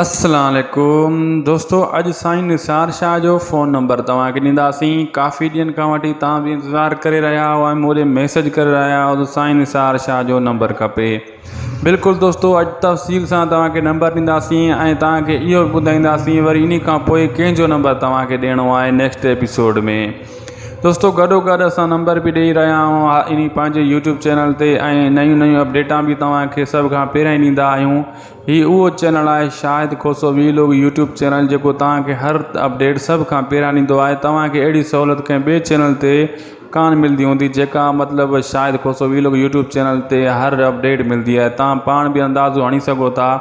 अस्सलाम वालेकुम दोस्तों, अज साईं निसार शाह जो फ़ोन नंबर तव्हांखे ॾींदासीं। काफ़ी ॾींहंनि खां वठी तव्हां बि इंतज़ारु करे रहिया हुआ, मुझे मैसेज करे रहिया हुआ त साईं निसार शाह जो नंबर खपे। बिल्कुलु दोस्तों, अॼु तफ़सील सां तव्हांखे नंबर ॾींदासीं ऐं तव्हांखे इहो बि ॿुधाईंदासीं वरी इन खां पोइ कंहिंजो नंबर तव्हांखे ॾियणो आहे नेक्स्ट एपिसोड में। दोस्तों, गॾोगॾु असां नंबर बि ॾेई रहिया आहियूं इन पंहिंजे यूट्यूब चैनल ते ऐं नयूं अपडेटां बि तव्हांखे सभ खां पहिरियों ॾींदा आहियूं। हीउ उहो चैनल आहे शाहिद खोसो वीलोग यूट्यूब चैनल, जेको तव्हांखे हर अपडेट सभ खां पहिरियों ॾींदो आहे। तव्हांखे अहिड़ी सहूलियत कंहिं ॿिए चैनल ते कान मिलंदी हूंदी, जेका मतिलबु शाहिद खोसो वीलोग यूट्यूब चैनल ते हर अपडेट मिलंदी आहे। तव्हां पाण बि अंदाज़ो हणी सघो था।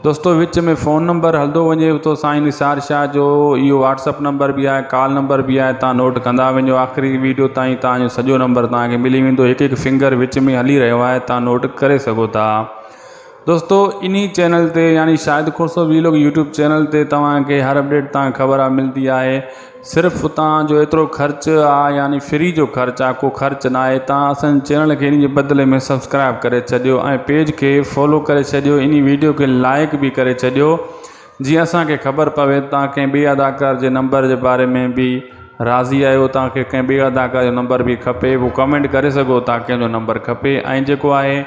दोस्तों, विच में फ़ोन नंबर हलंदो वञे तो साईं निसार शाह जो इहो व्हाट्सअप नंबर भी आहे, कॉल नंबर भी आहे। तव्हां नोट कंदा वञो, आख़िरी वीडियो ताईं तव्हांजो सॼो नंबर तव्हांखे मिली वेंदो। हिकु फिंगर विच में हली रहियो आहे, तव्हां नोट करे सघो था। दोस्तों, इन्हीं चैनल ते यानी शाहिद खोसो वीलोग यूट्यूब चैनल ते तव्हांखे हर अपडेट तव्हांखे ख़बर मिलती है। सिर्फ़ तव्हांजो एतिरो ख़र्च आहे, यानी फ्री जो ख़र्च आहे, को ख़र्च ना आहे। तव्हां असांजे चैनल खे इन जे बदिले में सब्सक्राइब करे छॾियो ऐं पेज खे फॉलो करे छॾियो, इन वीडियो खे लाइक भी करे छॾियो, जीअं असांखे ख़बर पवे तव्हां कंहिं ॿिए अदाकार जे नंबर जे बारे में भी राज़ी आहियो, तव्हांखे कंहिं ॿिए अदाकार जो नंबर भी खपे, वो कमेंट करे सघो था कंहिंजो नंबर खपे। ऐं जेको आहे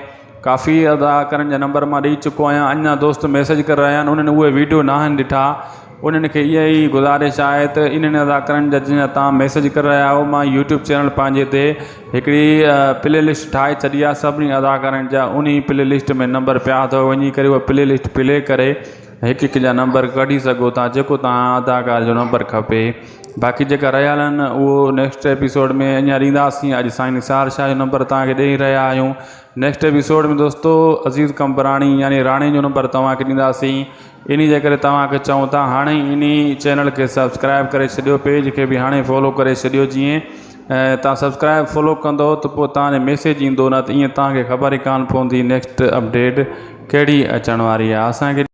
काफ़ी अदाकारनि जा नंबर मां ॾेई चुको आहियां, अञा दोस्त मैसेज करे रहिया आहिनि, उन्हनि उहे वीडियो न आहिनि ॾिठा। उन्हनि खे इहा ई गुज़ारिश आहे त इन्हनि अदाकारनि जा जीअं तव्हां मैसेज करे रहिया आहियो, मां यूट्यूब चैनल पंहिंजे ते हिकिड़ी प्ले लिस्ट ठाहे छॾी आहे सभिनी अदाकारनि जा। उन प्ले लिस्ट में नंबर पिया अथव, वञी करे उहा प्ले लिस्ट प्ले करे हिकु हिकु जा नंबर कढी सघो था, जेको तव्हां अदाकार जो नंबर खपे। बाक़ी जेका रहियल आहिनि उहो नेक्स्ट एपिसोड में अञा ॾींदासीं। अॼु साईं निसार शाह जो नंबर तव्हांखे ॾेई रहिया आहियूं। नेक्स्ट एपिसोड में दोस्तों अज़ीज़ कंपराणी यानी राणे जो नंबर तव्हांखे ॾींदासीं। इन जे करे तव्हांखे चऊं था हाणे इन चैनल खे सब्सक्राइब करे छॾियो, पेज खे बि हाणे फॉलो करे छॾियो। जीअं तव्हां सब्सक्राइब फॉलो कंदो त पोइ तव्हांजे मैसेज ईंदो, न त ईअं तव्हांखे ख़बर ई कान पवंदी नेक्स्ट अपडेट कहिड़ी अचण वारी आहे। असांखे